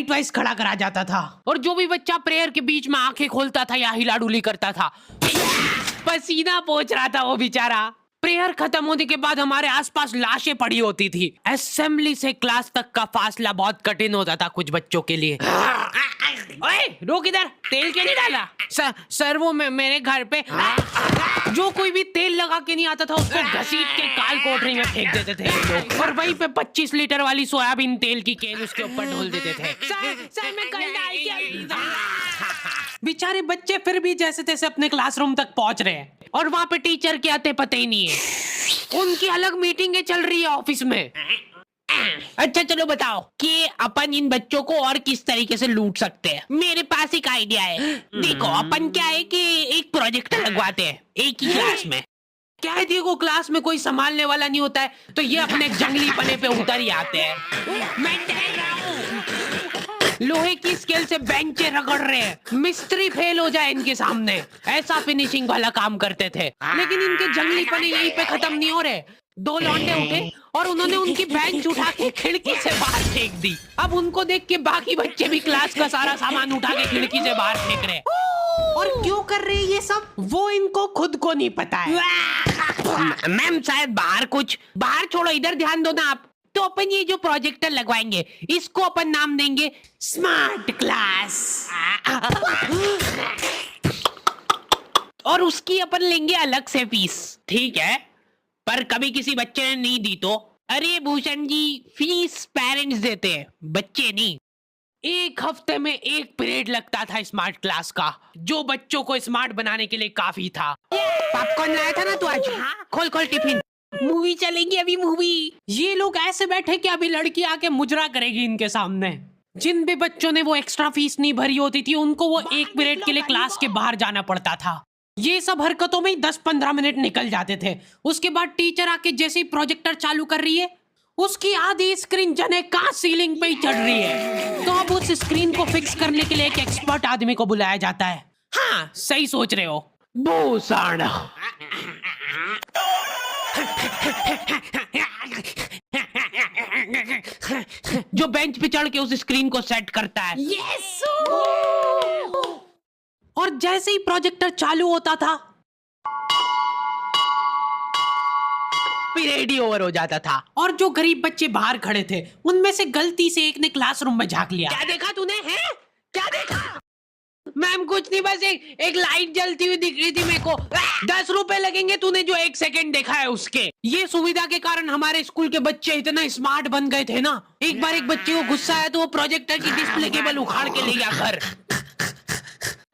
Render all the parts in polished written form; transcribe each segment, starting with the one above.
Wise खड़ा करा जाता था और जो भी बच्चा प्रेयर के बीच में आंखें खोलता था या हिलाडुली करता था पसीना पोंछ रहा था वो बेचारा। प्रेयर खत्म होने के बाद हमारे आसपास लाशें पड़ी होती थी। असेंबली से क्लास तक का फासला बहुत कठिन होता था कुछ बच्चों के लिए। ओए रोक इधर, तेल क्यों नहीं डाला? सर वो मेरे घर पे जो कोई भी तेल लगा के नहीं आता था उसको घसीट के काल कोठरी में फेंक देते थे लोग और वहीं पे 25 लीटर वाली सोयाबीन तेल की केन उसके ऊपर ढोल देते थे। सर मैं कल डाल के बेचारे बच्चे फिर भी जैसे तैसे अपने क्लासरूम तक पहुंच रहे हैं और वहां पे टीचर के आते पता ही नहीं है। उनकी अलग मीटिंगें चल रही है ऑफिस में। अच्छा चलो बताओ कि अपन इन बच्चों को और किस तरीके से लूट सकते हैं। मेरे पास एक आइडिया है। देखो अपन क्या है कि एक प्रोजेक्टर लगवाते हैं एक ही क्लास में। क्या है देखो क्लास में कोई संभालने वाला नहीं होता है तो ये अपने जंगली पने पे उतर ही आते हैं। मैं देख रहा हूँ लोहे की स्केल से बेंचे रगड़ रहे हैं, मिस्त्री फेल हो जाए इनके सामने, ऐसा फिनिशिंग वाला काम करते थे। लेकिन इनके जंगली पने यहीं पे खत्म नहीं हो रहे। दो लौंडे उठे और उन्होंने उनकी बेंच उठा के खिड़की से बाहर फेंक दी। अब उनको देख के बाकी बच्चे भी क्लास का सारा सामान उठा के खिड़की से बाहर फेंक रहे। और क्यों कर रहे हैं ये सब वो इनको खुद को नहीं पता है। मैम शायद बाहर छोड़ो, इधर ध्यान दो ना आप। तो अपन ये जो प्रोजेक्टर लगवाएंगे इसको अपन नाम देंगे स्मार्ट क्लास और उसकी अपन लेंगे अलग से फीस। ठीक है, पर कभी किसी बच्चे ने नहीं दी तो? अरे भूषण जी फीस पेरेंट्स देते हैं, बच्चे नहीं। एक हफ्ते में एक पीरियड लगता था स्मार्ट क्लास का जो बच्चों को स्मार्ट बनाने के लिए काफी था। पॉपकॉर्न लाया था ना तू आज? खोल खोल टिफिन, मूवी चलेगी अभी मूवी। ये लोग ऐसे बैठे कि अभी लड़की आके मुजरा करेगी इनके सामने। जिन भी बच्चों ने वो एक्स्ट्रा फीस नहीं भरी होती थी उनको वो एक पीरियड के लिए क्लास के बाहर जाना पड़ता था। ये सब हरकतों में ही 10-15 मिनट निकल जाते थे। उसके बाद टीचर आके जैसे ही प्रोजेक्टर चालू कर रही है उसकी आधी स्क्रीन जने का सीलिंग पे ही चढ़ रही है। तो अब उस स्क्रीन को फिक्स करने के लिए एक एक्सपर्ट आदमी को बुलाया जाता है। हाँ सही सोच रहे हो भूषण। जो बेंच पे चढ़ के उस स्क्रीन को सेट करता है। यस। और जैसे ही प्रोजेक्टर चालू होता था पीरियड ही ओवर हो जाता था और जो गरीब बच्चे बाहर खड़े थे उनमें से गलती से एक ने क्लासरूम में झांक लिया। क्या देखा तूने? हैं क्या देखा? मैम कुछ नहीं, बस एक लाइट जलती हुई दिख रही थी मेरे को। 10 रुपए लगेंगे तूने जो 1 सेकंड देखा है उसके। ये सुविधा के कारण हमारे स्कूल के बच्चे इतना स्मार्ट बन गए थे ना। एक बार एक बच्चे को गुस्सा आया तो वो प्रोजेक्टर की डिस्प्ले केबल उखाड़ के ले गया घर।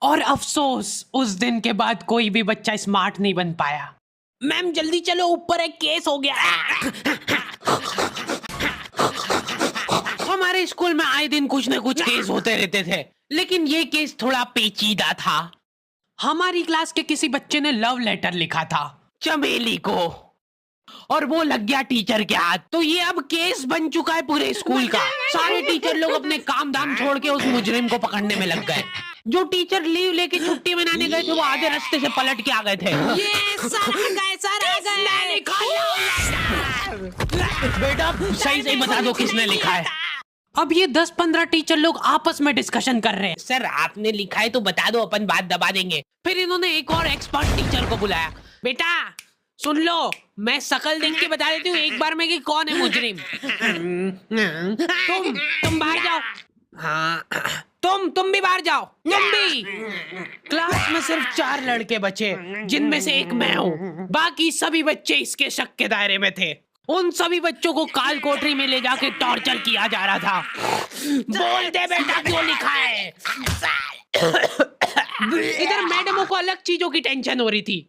और अफसोस उस दिन के बाद कोई भी बच्चा स्मार्ट नहीं बन पाया। मैम जल्दी चलो ऊपर एक केस हो गया। हमारे स्कूल में आए दिन कुछ न कुछ केस होते रहते थे लेकिन ये केस थोड़ा पेचीदा था। हमारी क्लास के किसी बच्चे ने लव लेटर लिखा था चमेली को और वो लग गया टीचर के हाथ। तो ये अब केस बन चुका है पूरे स्कूल का। सारे टीचर लोग अपने काम धाम छोड़ के उस मुजरिम को पकड़ने में लग गए। जो टीचर लीव लेके छुट्टी मनाने गए थे वो आधे रास्ते से पलट के आ गए थे। ये सर आ गए। बेटा सही सही बता दो किसने लिखा है। अब ये 10-15 टीचर लोग आपस में डिस्कशन कर रहे हैं। सर आपने लिखा है तो बता दो, अपन बात दबा देंगे। फिर इन्होंने एक और एक्सपर्ट टीचर को बुलाया। बेटा सुन लो, मैं शकल देख के बता देती हूँ एक बार में कि कौन है मुजरिम। तुम बाहर जाओ। हाँ तुम भी बाहर जाओ। तुम भी। क्लास में सिर्फ 4 लड़के बचे जिनमें से एक मैं हूँ। बाकी सभी बच्चे इसके शक के दायरे में थे। उन सभी बच्चों को काल कोठरी में ले जाके टॉर्चर किया जा रहा था। बोल दे बेटा क्यों लिखा है। इधर मैडमों को अलग चीजों की टेंशन हो रही थी।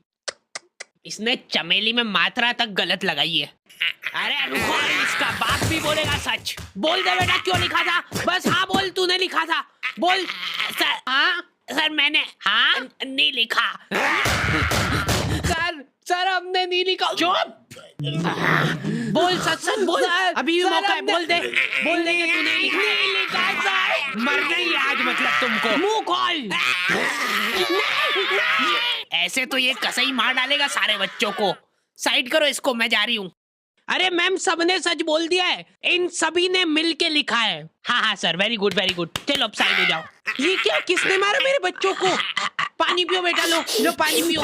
इसने चमेली में मात्रा तक गलत लगाई है। अरे रुको, इसका बाप भी बोलेगा सच। बोल दे बेटा क्यों लिखा था। बस हाँ बोल, तूने लिखा था। बोल। सर हाँ सर मैंने हाँ नहीं लिखा। सर हमने नहीं लिखा। चुप। बोल सच बोल, अभी भी मौका है। बोल दे कि तूने लिखा सर। मरना ही आज मतलब तुमको। मुंह खोल। ऐसे तो ये कसई मार डालेगा सारे बच्चों को। साइड करो इसको, मैं जा रही हूँ। अरे मैम, सबने सच बोल दिया है, इन सभी ने मिल के लिखा है। हाँ हाँ sir, very good very good. चलो अब साइड हो जाओ। ये क्या, किसने मारा मेरे बच्चों को? पानी पियो बेटा, लो लो पानी पियो।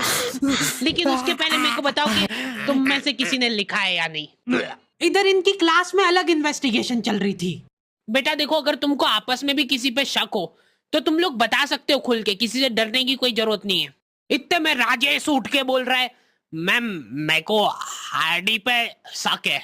लेकिन उसके पहले मेरे को बताओ कि तुम में से किसी ने लिखा है या नहीं। इधर इनकी क्लास में अलग इन्वेस्टिगेशन चल रही थी। बेटा देखो, अगर तुमको आपस में भी किसी पे शक हो तो तुम लोग बता सकते हो खुल के, किसी से डरने की कोई जरूरत नहीं है। इतने में राजेश उठ के बोल रहा है, मैम मेरे को हार्डी पे शक है।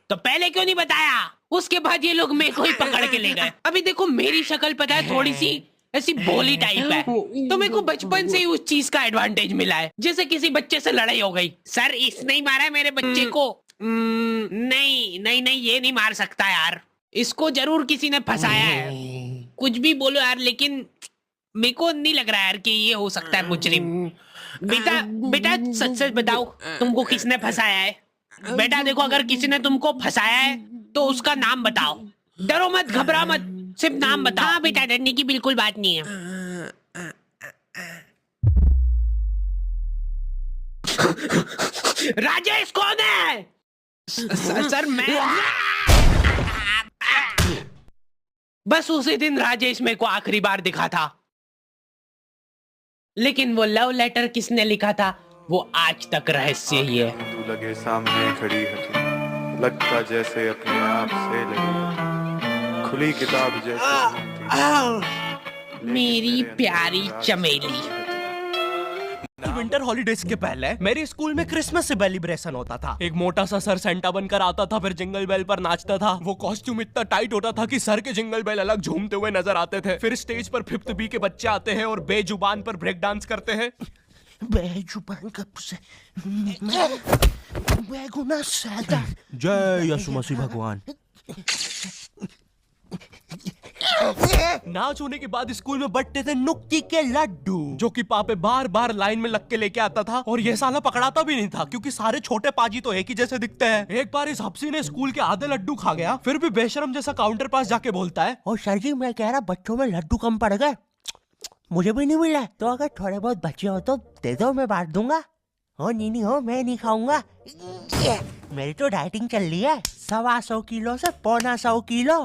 तो पहले क्यों नहीं बताया? उसके बाद ये लोग मेरे को ही पकड़ के ले गए। अभी देखो मेरी शक्ल पता है, थोड़ी सी ऐसी भोली टाइप है, तो मेरे को बचपन से ही उस चीज का एडवांटेज मिला है, जैसे किसी बच्चे से लड़ाई हो गई। सर इसने ही मारा है मेरे बच्चे को। नहीं नहीं नहीं, ये नहीं मार सकता यार, इसको जरूर किसी ने फंसाया है। कुछ भी बोलो यार, लेकिन मेरे को नहीं लग रहा यार कि ये हो सकता है मुजरिम। बेटा बेटा सच सच बताओ, तुमको किसने फंसाया है? बेटा देखो, अगर किसी ने तुमको फंसाया है तो उसका नाम बताओ। डरो मत, घबरा मत, सिर्फ नाम बताओ। हाँ बेटा, डरने की बिल्कुल बात नहीं है। राजेश कौन है? सर मैं। बस उसी दिन राजेश मेरे को आखिरी बार दिखा था, लेकिन वो लव लेटर किसने लिखा था वो आज तक रहस्य ही है। तू लगे सामने खड़ी है तू, लगता जैसे अपने आप से लगी, खुली किताब जैसे मेरी प्यारी चमेली। विंटर हॉलीडेज के पहले मेरे स्कूल में क्रिसमस सेलिब्रेशन होता था। एक मोटा सा सर सेंटा बनकर आता था, फिर जिंगल बेल पर नाचता था। वो कॉस्ट्यूम इतना टाइट होता था कि सर के जिंगल बेल अलग झूमते हुए नजर आते थे। फिर स्टेज पर 5th बी के बच्चे आते हैं और बेजुबान पर ब्रेक डांस करते हैं। बेजुबान कब से बेगुनाह साला। जय यीशु मसीह भगवान। नाच होने के बाद स्कूल में बंटते थे नुक्की के लड्डू, जो कि पापे बार बार लाइन में लग के लेके आता था, और ये साला पकड़ाता भी नहीं था क्योंकि सारे छोटे पाजी तो एक ही जैसे दिखते हैं। एक बार इस हफ्सी ने स्कूल के आधे लड्डू खा गया, फिर भी बेशरम जैसा काउंटर पास जाके बोलता है, और सर जी मैं कह रहा बच्चों में लड्डू कम पड़ गए, मुझे भी नहीं मिला, तो अगर थोड़े बहुत बचे हो तो दे दो, मैं बांट दूंगा। हो नहीं हो, मैं नहीं खाऊंगा, मेरी तो डाइटिंग चल रही है, 125 किलो से 1.25 किलो।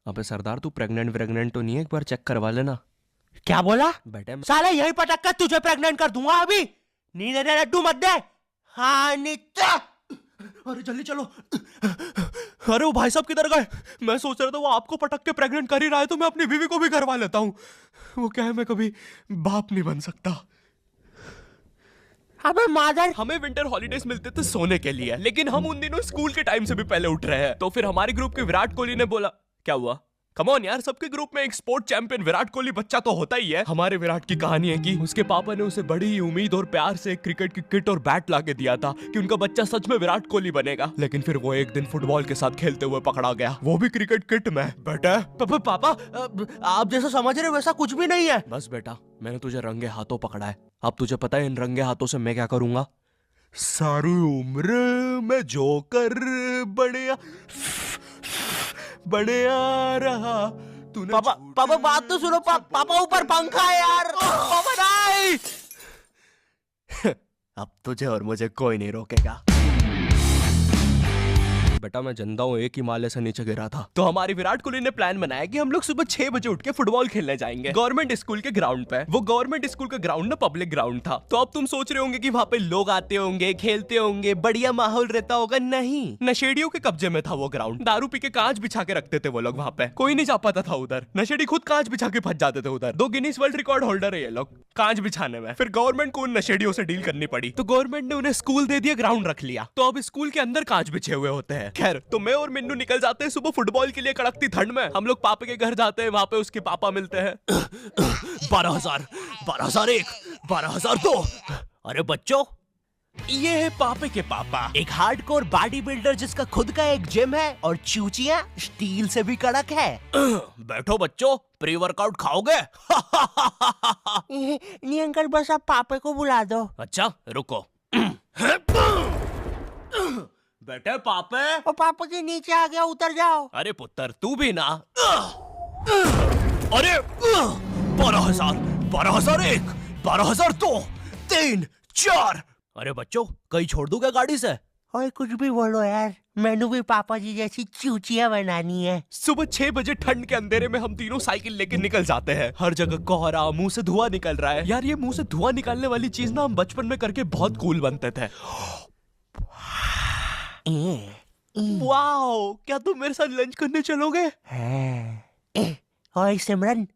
अबे सरदार तू प्रेग्नेंट तो नहीं है? एक बार चेक करवा लेना। क्या बोला बेटे? साला यही पटक कर तुझे प्रेग्नेंट कर दूंगा अभी। नहीं दे लड्डू मत दे। हाँ नित्या, अरे जल्दी चलो। अरे वो भाई साहब किधर गए? मैं सोच रहा था वो आपको पटक के प्रेग्नेंट कर ही रहा है तो मैं अपनी बीवी को भी करवा लेता हूँ। वो क्या है, मैं कभी बाप नहीं बन सकता। अबे मादर। हमें विंटर हॉलीडेज मिलते थे सोने के लिए, लेकिन हम उन दिनों स्कूल के टाइम से भी पहले उठ रहे हैं। तो फिर हमारे ग्रुप के विराट कोहली ने बोला, क्या हुआ? कम ऑन यार, सबके ग्रुप में एक स्पोर्ट चैंपियन विराट कोहली बच्चा तो होता ही है। हमारे विराट की कहानी है कि उसके पापा ने उसे बड़ी ही उम्मीद और प्यार से क्रिकेट की किट और बैट लाके दिया था कि उनका बच्चा सच में विराट कोहली बनेगा। लेकिन फिर वो एक दिन फुटबॉल के साथ खेलते हुए पकड़ा गया, वो भी क्रिकेट किट में। बेटा पापा आप जैसा समझ रहे वैसा कुछ भी नहीं है। बस बेटा, मैंने तुझे रंगे हाथों पकड़ा है। अब तुझे पता है इन रंगे हाथों से मैं क्या करूंगा? सारी उम्र मैं जोकर बढ़िया रहा तूने। पापा बात तो सुनो। पापा ऊपर पंखा है यार। पापा नहीं। अब तुझे और मुझे कोई नहीं रोकेगा। बेटा मैं जनता हूँ, एक ही माले से नीचे गिरा था। तो हमारी विराट कोहली ने प्लान बनाया कि हम लोग सुबह 6 बजे उठ के फुटबॉल खेलने जाएंगे गवर्नमेंट स्कूल के ग्राउंड पे। वो गवर्नमेंट स्कूल का ग्राउंड ना पब्लिक ग्राउंड था। तो अब तुम सोच रहे होंगे कि वहाँ पे लोग आते होंगे, खेलते होंगे, बढ़िया माहौल रहता होगा। नहीं, नशेड़ियों के कब्जे में था वो ग्राउंड। दारू पी के कांच बिछा के रखते थे वो लोग वहाँ पे, कोई नहीं जा पाता था उधर। नशेड़ी खुद कांच बिछा के फंस जाते थे उधर। 2 गिनीज वर्ल्ड रिकॉर्ड होल्डर है ये लोग कांच बिछाने में। फिर गवर्नमेंट को उन नशेड़ियों से डील करनी पड़ी, तो गवर्नमेंट ने उन्हें स्कूल दे दिया, ग्राउंड रख लिया। तो अब स्कूल के अंदर कांच बिछे हुए होते हैं। खैर, तो मैं और मिन्नू निकल जाते हैं सुबह फुटबॉल के लिए कड़कती ठंड में। हम लोग पापा के घर जाते हैं, वहां पे उसके पापा मिलते हैं। 12,000, 12,001, 12,002। अरे बच्चों, ये है पापे के पापा, एक हार्डकोर बॉडी बिल्डर जिसका खुद का एक जिम है और चूचियां स्टील से भी कड़क है। बैठो बच्चों, प्री वर्कआउट खाओगे? नहीं अंकल, बस आप पापे को बुला दो। अच्छा रुको। बेटे पापे। और पापा के नीचे आ गया, उतर जाओ। अरे पुत्र तू भी ना। अरे 12,000, 12,001, 12,002, 3, 4, अरे बच्चों, कहीं छोड़ दूं क्या गाड़ी से? और कुछ भी बोलो यार, मैंने भी पापा जी जैसी चूचियां बनानी है। सुबह 6 बजे ठंड के अंधेरे में हम तीनों साइकिल लेके निकल जाते हैं। हर जगह कोहरा, मुंह से धुआं निकल रहा है। यार ये मुंह से धुआं निकालने वाली चीज ना हम बचपन में करके बहुत कूल बनते थे। वाओ, क्या तुम मेरे साथ लंच करने चलोगे? और सिमरन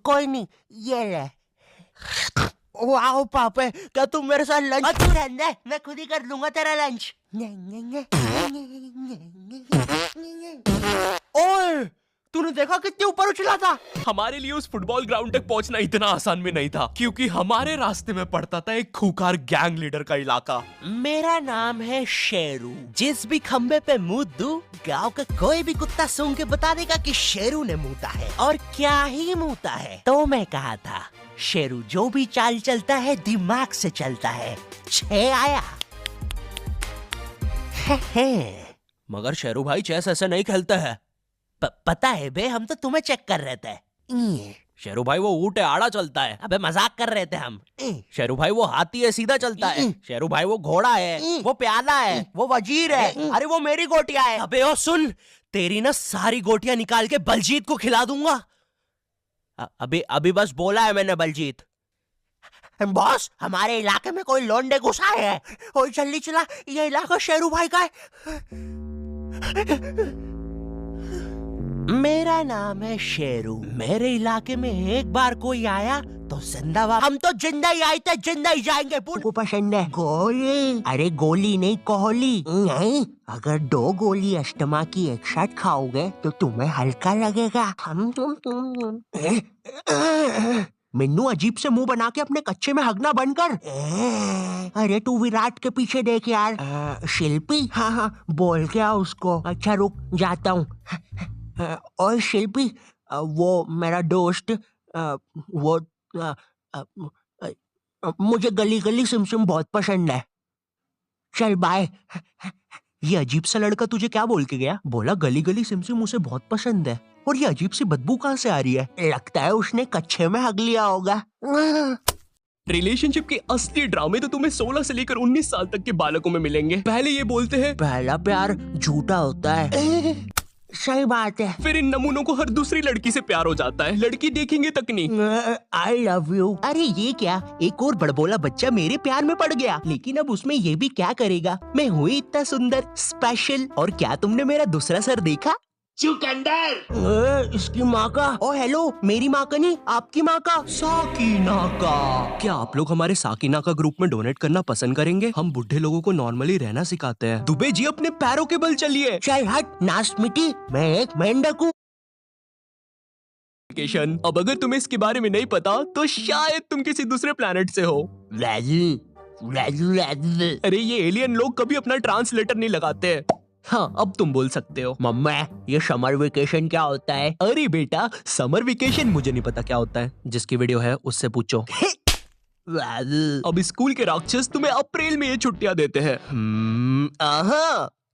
कोई नहीं, ये ले। वाओ पापा, क्या तुम मेरे साथ लंच? तू रहने दे, मैं खुद ही कर लूंगा तेरा लंच। ओए, तूने देखा कितने ऊपर उछला था? हमारे लिए उस फुटबॉल ग्राउंड तक पहुंचना इतना आसान भी नहीं था, क्योंकि हमारे रास्ते में पड़ता था एक खूंखार गैंग लीडर का इलाका। मेरा नाम है शेरू। जिस भी खंबे पे मुंह दूं, गांव का कोई भी कुत्ता सूंघ के बता देगा कि शेरू ने मूता है, और क्या ही मूता है। तो मैं कहा था, शेरू जो भी चाल चलता है दिमाग से चलता है। 6 आया। मगर शेरू भाई चेस ऐसे नहीं खेलते हैं। पता है बे, हम तो तुम्हें चेक कर रहे थे। शेरू भाई वो ऊंट है, आड़ा चलता है। अबे मजाक कर रहे थे हम। शेरू भाई वो हाथी है, सीधा चलता है। शेरू भाई वो घोड़ा है, वो प्याला है, वो वजीर है। अरे वो मेरी गोटियां है। अबे ओ सुन, तेरी ना सारी गोटियां निकाल के बलजीत को खिला दूंगा। अभी बस बोला है मैंने बलजीत। बॉस, हमारे इलाके में कोई लौंडे घुसा है। ओ जल्दी चला, ये इलाका शेरू भाई का है। मेरा नाम है शेरू। मेरे इलाके में एक बार कोई आया तो जिंदाबाद। हम तो जिंदा ही आए थे, जिंदा ही जाएंगे। को पसंद है गोली? अरे गोली नहीं, कोहली। नहीं, अगर 2 गोली अष्टमा की एक साथ खाओगे तो तुम्हें हल्का लगेगा। मिन्नू, अजीब से मुंह बना के अपने कच्चे में हगना बंद कर। अरे तू विराट के पीछे देख यार। शिल्पी? हाँ, बोल क्या उसको? अच्छा रुक, जाता हूँ। और शिल्पी, वो मेरा दोस्त, वो मुझे गली गली सिमसिम बहुत पसंद है। चल बाय। ये अजीब सा लड़का तुझे क्या बोल के गया? बोला गली गली सिमसिम उसे बहुत पसंद है। और ये अजीब सी बदबू कहाँ से आ रही है? लगता है उसने कच्चे में हग लिया होगा। रिलेशनशिप के असली ड्रामे तो तुम्हें 16 से लेकर 19 साल तक के बालकों में मिलेंगे। पहले ये बोलते हैं पहला प्यार झूठा होता है। सही बात है। फिर इन नमूनों को हर दूसरी लड़की से प्यार हो जाता है, लड़की देखेंगे तक नहीं। I love you. अरे ये क्या, एक और बड़बोला बच्चा मेरे प्यार में पड़ गया। लेकिन अब उसमें ये भी क्या करेगा? मैं हुई इतना सुंदर, स्पेशल। और क्या तुमने मेरा दूसरा सर देखा? चुकंदर। इसकी माँ का। ओ हेलो, मेरी माँ का नहीं, आपकी माँ का। साकीना का। क्या आप लोग हमारे साकीना का ग्रुप में डोनेट करना पसंद करेंगे? हम बुढ़े लोगों को नॉर्मली रहना सिखाते हैं। दुबे जी अपने पैरों के बल चलिए। चल हट, नास्ट मिट्टी, मैं एक मेंढक हूँ। अब अगर तुम्हें इसके बारे में नहीं पता तो शायद तुम किसी दूसरे प्लेनेट से हो। अरे ये एलियन लोग कभी अपना ट्रांसलेटर नहीं लगाते हैं। हाँ, अब तुम बोल सकते हो। मम्मा, ये समर वेकेशन क्या होता है? अरे बेटा, समर वेकेशन मुझे नहीं पता क्या होता है। जिसकी वीडियो है उससे पूछो। अब स्कूल के राक्षस तुम्हें अप्रैल में ये छुट्टियां देते हैं।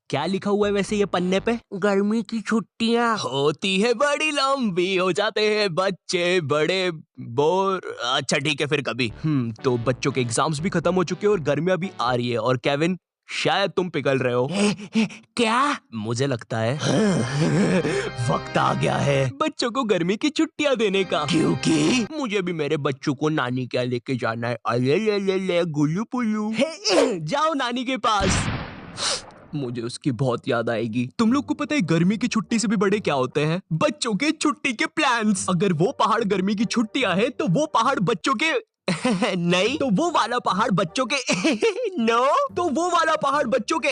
क्या लिखा हुआ है वैसे ये पन्ने पे? गर्मी की छुट्टियाँ होती है बड़ी लंबी, हो जाते हैं बच्चे बड़े बोर। अच्छा ठीक है, फिर कभी। तो बच्चों के एग्जाम्स भी खत्म हो चुके हैं और गर्मियां भी आ रही है। और केविन, शायद तुम पिघल रहे हो। क्या? मुझे लगता है वक्त आ गया है बच्चों को गर्मी की छुट्टियां देने का। क्योंकि मुझे भी मेरे बच्चों को नानी क्या लेके जाना है। अले ले ले ले गुल्लू पुल्लू। जाओ नानी के पास, मुझे उसकी बहुत याद आएगी। तुम लोग को पता है गर्मी की छुट्टी से भी बड़े क्या होते हैं? बच्चों के छुट्टी के प्लान्स। अगर वो पहाड़ गर्मी की छुट्टियां है तो वो पहाड़ बच्चों के नहीं, तो वो वाला पहाड़ बच्चों के नो, तो वो वाला पहाड़ बच्चों के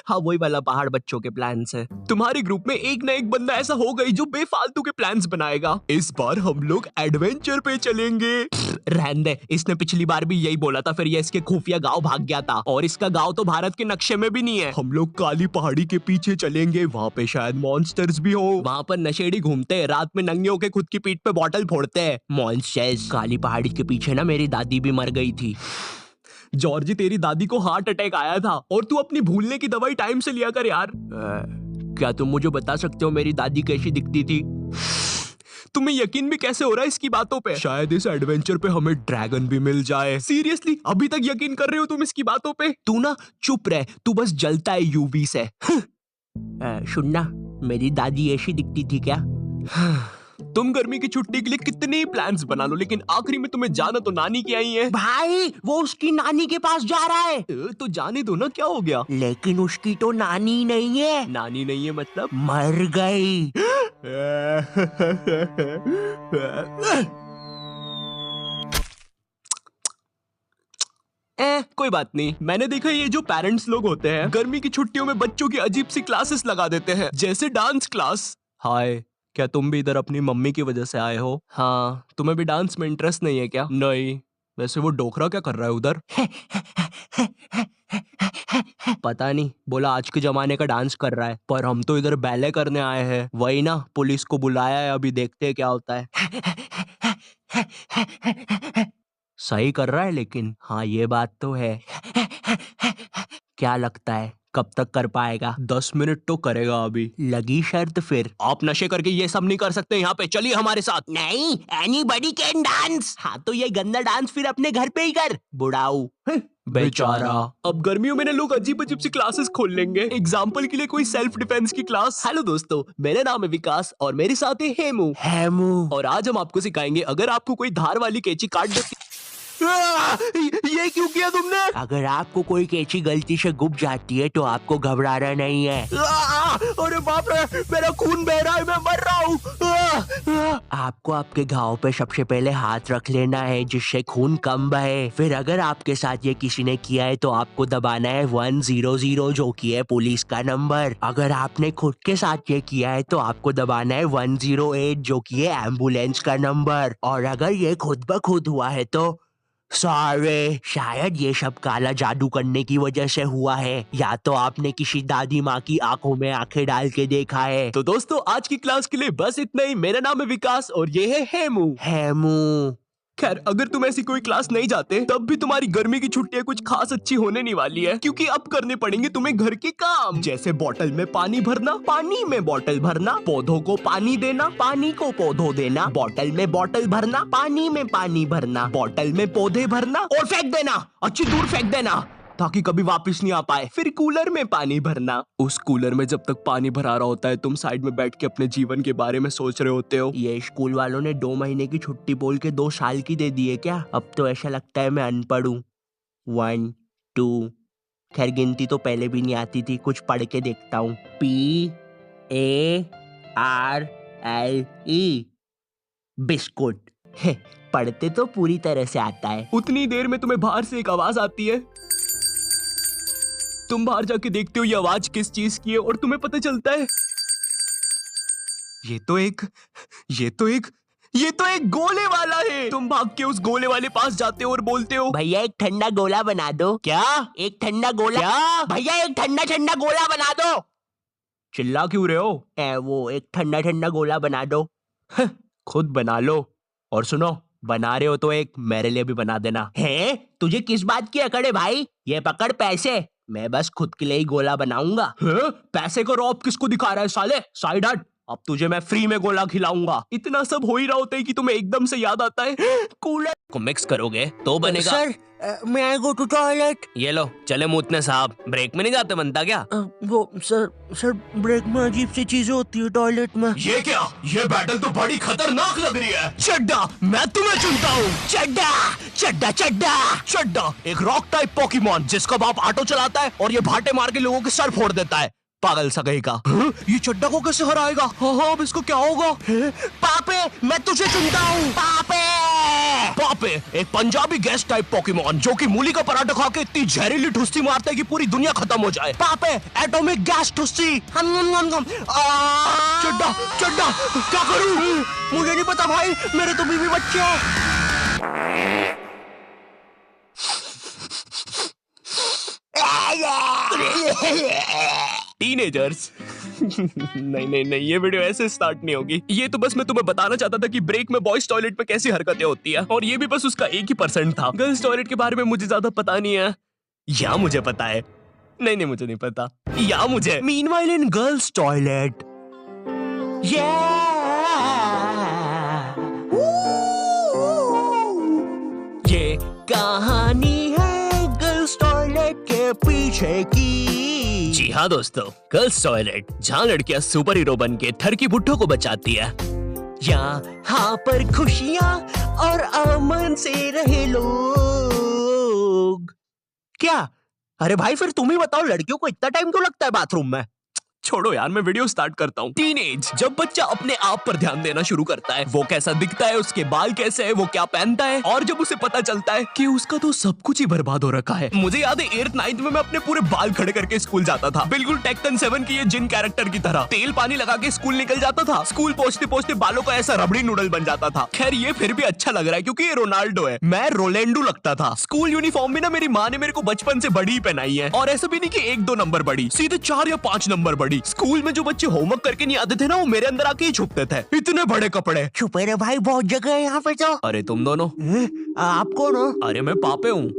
हाँ, वही वाला पहाड़ बच्चों के प्लान्स है। तुम्हारे ग्रुप में एक ना एक बंदा ऐसा हो गई जो बेफालतू के प्लान्स बनाएगा। इस बार हम लोग एडवेंचर पे चलेंगे। रहने दे, इसने पिछली बार भी यही बोला था, फिर ये इसके खुफिया गांव भाग गया था। और इसका गांव तो भारत के नक्शे में भी नहीं है। हम लोग काली पहाड़ी के पीछे चलेंगे, वहाँ पे शायद मॉन्स्टर्स भी हो। वहाँ पर नशेड़ी घूमते हैं, रात में नंगे होके खुद की पीठ पे बॉटल फोड़ते हैं। मॉन्स्टर्स। काली पहाड़ी के पीछे ना मेरी दादी भी मर गई थी। जॉर्जी, तेरी दादी को हार्ट अटैक आया था और तू अपनी भूलने की दवाई टाइम से लिया कर यार। क्या तुम मुझे बता सकते हो मेरी दादी कैसी दिखती थी? तुम्हें यकीन भी कैसे हो रहा है इसकी बातों पे? शायद इस एडवेंचर पे हमें ड्रैगन भी मिल जाए। सीरियसली अभी तक यकीन कर रहे हो तुम इसकी बातों पे? तू ना चुप रह, तू बस जलता है यूवी से। सुनना, मेरी दादी ऐसी दिखती थी क्या? तुम गर्मी की छुट्टी के लिए कितने ही प्लान्स बना लो, लेकिन आखिरी में तुम्हें जाना तो नानी की आई है। भाई वो उसकी नानी के पास जा रहा है। तो जाने दो ना, क्या हो गया? लेकिन उसकी तो नानी नहीं है, नानी नहीं है मतलब? मर गई। कोई बात नहीं। मैंने देखा ये जो पेरेंट्स लोग होते हैं गर्मी की छुट्टियों में बच्चों की अजीब सी क्लासेस लगा देते हैं, जैसे डांस क्लास। हाय, क्या तुम भी इधर अपनी मम्मी की वजह से आए हो? हाँ, तुम्हें भी डांस में इंटरेस्ट नहीं है क्या? नहीं। वैसे वो डोकरा क्या कर रहा है उधर? पता नहीं, बोला आज के जमाने का डांस कर रहा है, पर हम तो इधर बैले करने आए हैं। वही ना, पुलिस को बुलाया है, अभी देखते हैं क्या होता है। सही कर रहा है लेकिन, हाँ ये बात तो है। क्या लगता है कब तक कर पाएगा? 10 मिनट तो करेगा अभी। लगी शर्त फिर। आप नशे करके ये सब नहीं कर सकते यहाँ पे, चलिए हमारे साथ। नहीं, एनीबॉडी कैन डांस। हाँ तो ये गंदा डांस फिर अपने घर पे ही कर, बुढ़ाऊ। बेचारा। अब गर्मियों में ना लोग अजीब अजीब सी क्लासेस खोल लेंगे। एग्जाम्पल के लिए कोई सेल्फ डिफेंस की क्लास। हेलो दोस्तों, मेरा नाम है विकास और मेरे साथ है हेमू। और आज हम आपको सिखाएंगे, अगर आपको कोई धार वाली कैंची काट देती। ये क्यों किया तुमने? अगर आपको कोई कैंची गलती से गुम जाती है तो आपको घबराना नहीं है। अरे बाप रे, मेरा खून बह रहा है, मैं मर रहा हूँ। आपको आपके घाव पे सबसे पहले हाथ रख लेना है जिससे खून कम बहे। फिर अगर आपके साथ ये किसी ने किया है तो आपको दबाना है 100 जो कि है पुलिस का नंबर। अगर आपने खुद के साथ ये किया है तो आपको दबाना है 108 जो कि है एम्बुलेंस का नंबर। और अगर ये खुद ब खुद हुआ है तो सॉरी, शायद ये सब काला जादू करने की वजह से हुआ है, या तो आपने किसी दादी माँ की आंखों में आंखें डाल के देखा है। तो दोस्तों आज की क्लास के लिए बस इतना ही। मेरा नाम है विकास और ये है हेमू। खैर, अगर तुम ऐसी कोई क्लास नहीं जाते तब भी तुम्हारी गर्मी की छुट्टियां कुछ खास अच्छी होने नहीं वाली है, क्योंकि अब करने पड़ेंगे तुम्हें घर के काम, जैसे बोतल में पानी भरना, पानी में बोतल भरना, पौधों को पानी देना, पानी को पौधों देना, बोतल में बोतल भरना, पानी में पानी भरना, बोतल में पौधे भरना और फेंक देना, अच्छी दूर फेंक देना ताकि कभी वापस नहीं आ पाए। फिर कूलर में पानी भरना। उस कूलर में जब तक पानी भरा रहा होता है तुम साइड में बैठ के अपने जीवन के बारे में सोच रहे होते हो। ये स्कूल वालों ने 2 महीने की छुट्टी बोल के 2 साल की दे दी है क्या? अब तो ऐसा लगता है मैं अनपढ़ हूँ। 1 2, खैर गिनती तो पहले भी नहीं आती थी, कुछ पढ़ के देखता हूँ। PARLE, biscuit. पढ़ते तो पूरी तरह से आता है। उतनी देर में तुम्हें बाहर से एक आवाज आती है, तुम बाहर जाके देखते हो ये आवाज किस चीज की है और तुम्हें पता चलता है ये तो एक गोले वाला है। तुम भाग के उस गोले वाले पास जाते हो और बोलते हो, भैया एक ठंडा गोला बना दो। क्या? एक ठंडा गोला। क्या? भैया एक ठंडा ठंडा गोला बना दो। चिल्ला क्यों रहे हो? वो एक ठंडा ठंडा गोला बना दो। खुद बना लो। और सुनो, बना रहे हो तो एक मेरे लिए भी बना देना। है तुझे किस बात की अकड़ है भाई? ये पकड़ पैसे, मैं बस खुद के लिए ही गोला बनाऊंगा। पैसे का रौब किसको दिखा रहा है साले? साइड हट, अब तुझे मैं फ्री में गोला खिलाऊंगा। इतना सब हो ही रहा होता है कि तुम्हें एकदम से याद आता है कूलर को मिक्स करोगे तो बनेगा। सर, मैं आई गो टू टॉयलेट। ये लो, चले मूतने साहब। ब्रेक में नहीं जाते बनता क्या? वो सर ब्रेक में अजीब सी चीजें होती है टॉयलेट में। ये क्या? ये बैटल तो बड़ी खतरनाक लग रही है। चड्डा, मैं तुम्हें चुनता हूँ। चड्डा एक रॉक टाइप पोकेमॉन जिसका बाप ऑटो चलाता है और ये भाटे मार के लोगों के सर फोड़ देता है। पागल सा कहीं का। ये चड्डा को कैसे हराएगा? हाँ, अब इसको क्या होगा? पापे, मैं तुझे चुनता हूँ। पापे एक पंजाबी गैस टाइप पोकेमॉन जो कि मूली का पराठा खा के इतनी जहरीली ठुस्सी मारता है कि पूरी दुनिया खत्म हो जाए। पापे एटॉमिक गैस ठुस्सी। चड्डा क्या करूं? मुझे नहीं पता भाई, मेरे तो बीवी बच्चे हैं। टीनेजर्स। नहीं, ये वीडियो ऐसे स्टार्ट नहीं होगी। ये तो बस मैं तुम्हें बताना चाहता था कि ब्रेक में बॉयज टॉयलेट पे कैसी हरकतें होती है, और ये भी बस उसका 1% था। गर्ल्स टॉयलेट के बारे में मुझे ज्यादा पता नहीं है, या मुझे पता है? नहीं, मुझे नहीं पता, या मुझे। मीनवाइल इन गर्ल्स टॉयलेट, पीछे की। जी हाँ दोस्तों, गर्ल्स टॉयलेट, जहाँ लड़कियाँ सुपर हीरो बन के थर की बुड्ढों को बचाती है। यहाँ पर खुशियाँ और अमन से रहे लोग। क्या? अरे भाई फिर तुम ही बताओ, लड़कियों को इतना टाइम क्यों लगता है बाथरूम में? छोड़ो यार, मैं वीडियो स्टार्ट करता हूँ। टीनेज, जब बच्चा अपने आप पर ध्यान देना शुरू करता है, वो कैसा दिखता है, उसके बाल कैसे है, वो क्या पहनता है, और जब उसे पता चलता है कि उसका तो सब कुछ ही बर्बाद हो रखा है। मुझे याद है 8th 9th में मैं अपने पूरे बाल खड़े करके स्कूल जाता था, बिल्कुल टेक्टन 7 की ये जिन कैरेक्टर की तरह। तेल पानी लगा के स्कूल निकल जाता था। स्कूल पहुंचते पहुंचते बालों का ऐसा रबड़ी नूडल बन जाता था। खैर ये फिर भी अच्छा लग रहा है क्योंकि ये रोनाल्डो है, मैं रोलेंडो लगता था। स्कूल यूनिफॉर्म में ना मेरी माँ ने मेरे को बचपन से बड़ी ही पहनाई है, और ऐसा भी नहीं कि 1-2 नंबर बड़ी, सीधे 4 या 5 नंबर बड़ी। स्कूल में जो बच्चे होमवर्क करके नहीं आते थे ना, वो मेरे अंदर आके ही छुपते थे। इतने बड़े कपड़े। छुपे रे भाई, बहुत जगह है यहाँ पे तो। अरे तुम दोनों? आप कौन हो? अरे मैं पापे हूँ।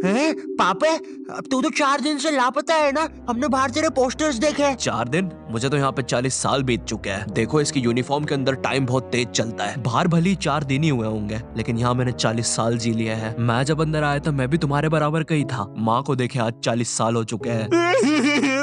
पापे? अब तू तो 4 दिन से लापता है ना, हमने बाहर तेरे पोस्टर्स देखे। 4 दिन? मुझे तो यहाँ पे 40 साल बीत चुके हैं। देखो इसकी यूनिफॉर्म के अंदर टाइम बहुत तेज चलता है। बाहर भली 4 दिन ही हुए होंगे, लेकिन यहाँ मैंने 40 साल जी लिया है। मैं जब अंदर आया था मैं भी तुम्हारे बराबर का ही था। माँ को देखे आज 40 साल हो चुके हैं।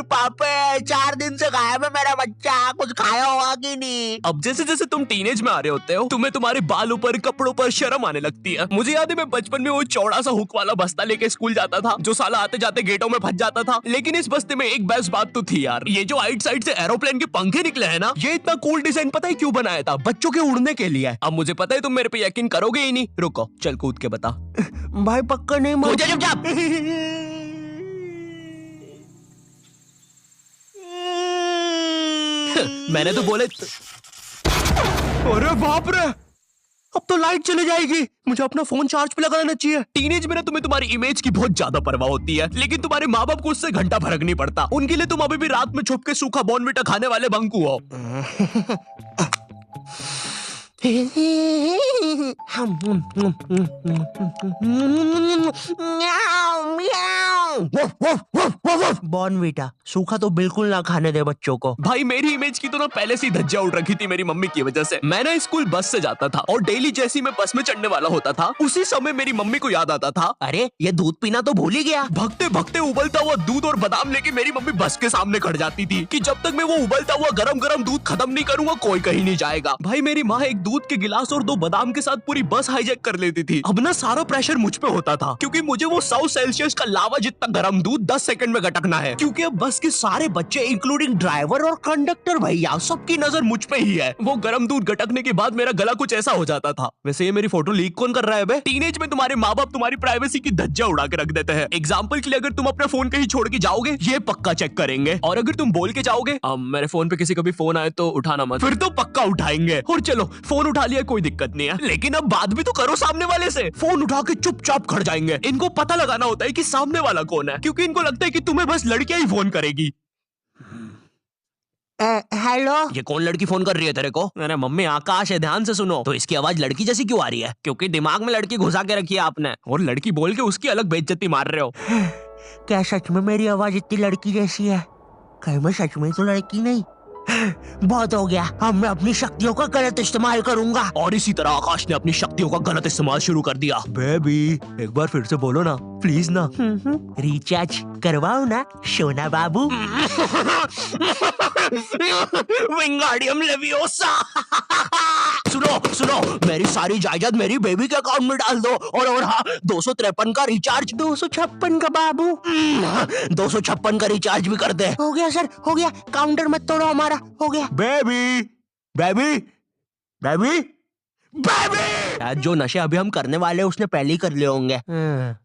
पापे 4 दिन से गायब है मेरा बच्चा, कुछ खाया होगा कि नहीं? अब जैसे जैसे तुम टीनेज में आ रहे होते हो, तुम्हें तुम्हारे बालों पर, कपड़ों पर शर्म आने लगती है। मुझे याद है मैं बचपन में वो चौड़ा सा हुक वाला बस्ता लेके स्कूल जाता था, जो साला आते जाते गेटों में फंस जाता था। लेकिन इस बस्ते में एक बेस्ट बात तो थी यार, ये जो आइट साइड से एरोप्लेन के पंखे निकले हैं ना, ये इतना कूल डिजाइन पता है क्यों बनाया था? बच्चों के उड़ने के लिए। अब मुझे पता है तुम मेरे पे यकीन करोगे ही नहीं। रुको, चल कूद के बता। भाई पक्का नहीं मुझे चुपचाप। मैंने तो बोले। अरे बाप रे, अब तो लाइट चली जाएगी। मुझे अपना फोन चार्ज पे लगाना चाहिए। टीनेज में ना तुम्हें तुम्हारी इमेज की बहुत ज्यादा परवाह होती है, लेकिन तुम्हारे माँ बाप को उससे घंटा फर्क नहीं पड़ता। उनके लिए तुम अभी भी रात में छुप के सूखा बॉर्नविटा खाने वाले बंकू हो। बॉर्नविटा सूखा तो बिल्कुल ना खाने दे बच्चों को। भाई मेरी इमेज की तो ना पहले से ही धज्जियां उड़ रखी थी मेरी मम्मी की वजह से। मैं ना स्कूल बस से जाता था, और डेली जैसी मैं बस में चढ़ने वाला होता था, उसी समय मेरी मम्मी को याद आता था, अरे ये दूध पीना तो भूल ही गया। भगते भगते उबलता हुआ दूध और बादाम लेके मेरी मम्मी बस के सामने खड़ जाती थी कि जब तक मैं वो उबलता हुआ गरम गरम दूध खत्म नहीं करूंगा कोई कहीं नहीं जाएगा। भाई मेरी माँ एक दूध के गिलास और 2 बादाम के साथ पूरी बस हाईजैक कर लेती थी। अब ना सारा प्रेशर मुझ पे होता था, क्योंकि मुझे वो 100 सेल्सियस का लावा जितना गरम दूध 10 सेकंड में गटकना है, क्योंकि अब बस के सारे बच्चे इंक्लूडिंग ड्राइवर और कंडक्टर भैया सबकी नजर मुझ पे ही है। वो गरम दूध गटकने के बाद मेरा गला कुछ ऐसा हो जाता था। वैसे ये मेरी फोटो लीक कौन कर रहा है बे? टीनेज में तुम्हारे माँ बाप तुम्हारी प्राइवेसी की धज्जियां उड़ा के रख देते हैं। एग्जाम्पल के लिए अगर तुम अपना फोन कहीं छोड़ के जाओगे, ये पक्का चेक करेंगे, और अगर तुम बोल के जाओगे मेरे फोन पे किसी का भी फोन आए तो उठाना मत, फिर तो पक्का उठाएंगे। और चलो फोन उठा लिया कोई दिक्कत नहीं है, लेकिन अब बात भी तो करो सामने वाले से। फोन उठा के चुपचाप खड़ जाएंगे। इनको पता लगाना होता है कि सामने वाला कौन है, क्योंकि इनको लगता है कि तुम्हें बस लड़कियां ही फोन करेगी। हेलो, ये कौन लड़की फोन कर रही है तेरे को? अरे मम्मी आकाश है, ध्यान से सुनो। तो इसकी आवाज लड़की जैसी क्यों आ रही है? क्योंकि दिमाग में लड़की घुसा के रखी है आपने, और लड़की बोल के उसकी अलग बेइज्जती मार रहे हो। क्या सच में मेरी आवाज इतनी लड़की जैसी है? कहीं मैं सच में तो लड़की नहीं? बहुत हो गया, अब मैं अपनी शक्तियों का गलत इस्तेमाल करूंगा। और इसी तरह आकाश ने अपनी शक्तियों का गलत इस्तेमाल शुरू कर दिया। बेबी एक बार फिर से बोलो ना प्लीज ना। रिचार्ज करवाओ ना सोना बाबू। Wingardium leviosa. सुनो सुनो, मेरी सारी जायदाद मेरी बेबी के अकाउंट में डाल दो, और हाँ 253 का रिचार्ज। 256 का बाबू। 256 का रिचार्ज भी कर दे। हो गया सर, हो गया, काउंटर मत तोड़ो हमारा, हो गया। Baby baby baby baby. जो नशे अभी हम करने वाले उसने पहले ही कर लिए होंगे।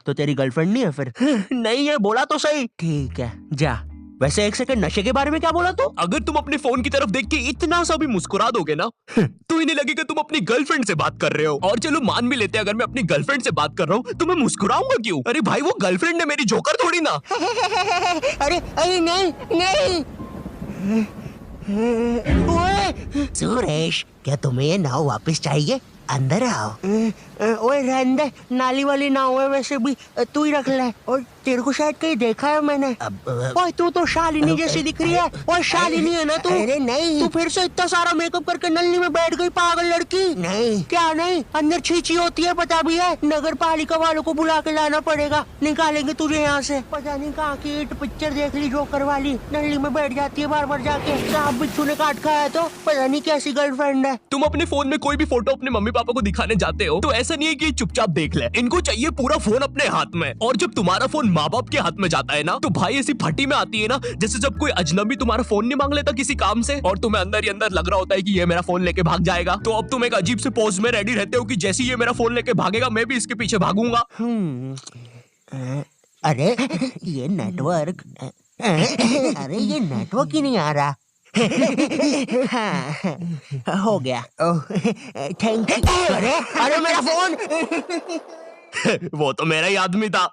तो तेरी गर्लफ्रेंड नहीं है फिर? नहीं है, बोला तो सही। ठीक है जा। वैसे एक सेकंड, नशे के बारे में क्या बोला तू? अगर तुम अपने फोन की तरफ देख के इतना सा भी मुस्कुरा दोगे ना, तो इन्हें लगेगा तुम अपनी गर्लफ्रेंड से बात कर रहे हो। और चलो मान भी लेते हैं अगर मैं अपनी गर्लफ्रेंड से बात कर रहा हूँ तो मैं मुस्कुराऊंगा क्यों? अरे भाई वो गर्लफ्रेंड है मेरी, जोकर थोड़ी ना। अरे अरे नहीं नहीं। ओए सुरेश, क्या तुम्हें ये नाव वापस चाहिए? अंदर आओ। ओए रहने दे, नाली वाली नाव है वैसे भी, तू ही रख ले। और तेरे को शायद कहीं देखा है मैंने। ओए तू तो शालिनी जैसी दिख रही है। ओए शालिनी है ना तू? अरे नहीं, तू फिर से इतना सारा मेकअप करके नल्ली में बैठ गई पागल लड़की। नहीं क्या नहीं, अंदर छींची होती है पता भी है। नगर पालिका वालों को बुला के लाना पड़ेगा, निकालेंगे तुझे यहाँ से। पता नहीं कहाँ की हिट पिक्चर देख ली जोकर वाली, नल्ली में बैठ जाती है बार बार जाके। सांप बिच्छू ने काट खाया तो पता नहीं कैसी गर्लफ्रेंड है। तुम अपने फोन में कोई भी फोटो अपने मम्मी पापा को दिखाने जाते हो तो ऐसा नहीं है कि चुपचाप देख ले, इनको चाहिए पूरा फोन अपने हाथ में। और जब तुम्हारा फोन माँ बाप के हाथ में जाता है ना तो भाई ऐसी फटी में आती है ना, जैसे जब कोई अजनबी तुम्हारा फोन नहीं मांग लेता किसी काम से और तुम्हें अंदर ही अंदर लग रहा होता है कि ये मेरा फोन लेके भाग जाएगा। तो अब तुम एक अजीब से पोज में रेडी रहते हो कि जैसे ये मेरा फोन लेके भागेगा मैं भी इसके पीछे भागूंगा। अरे ये नेटवर्क, अरे ये नेटवर्क ही नहीं आ रहा। हाँ, हो गया। Thank you. अरे मेरा फोन। वो तो मेरा ही आदमी था।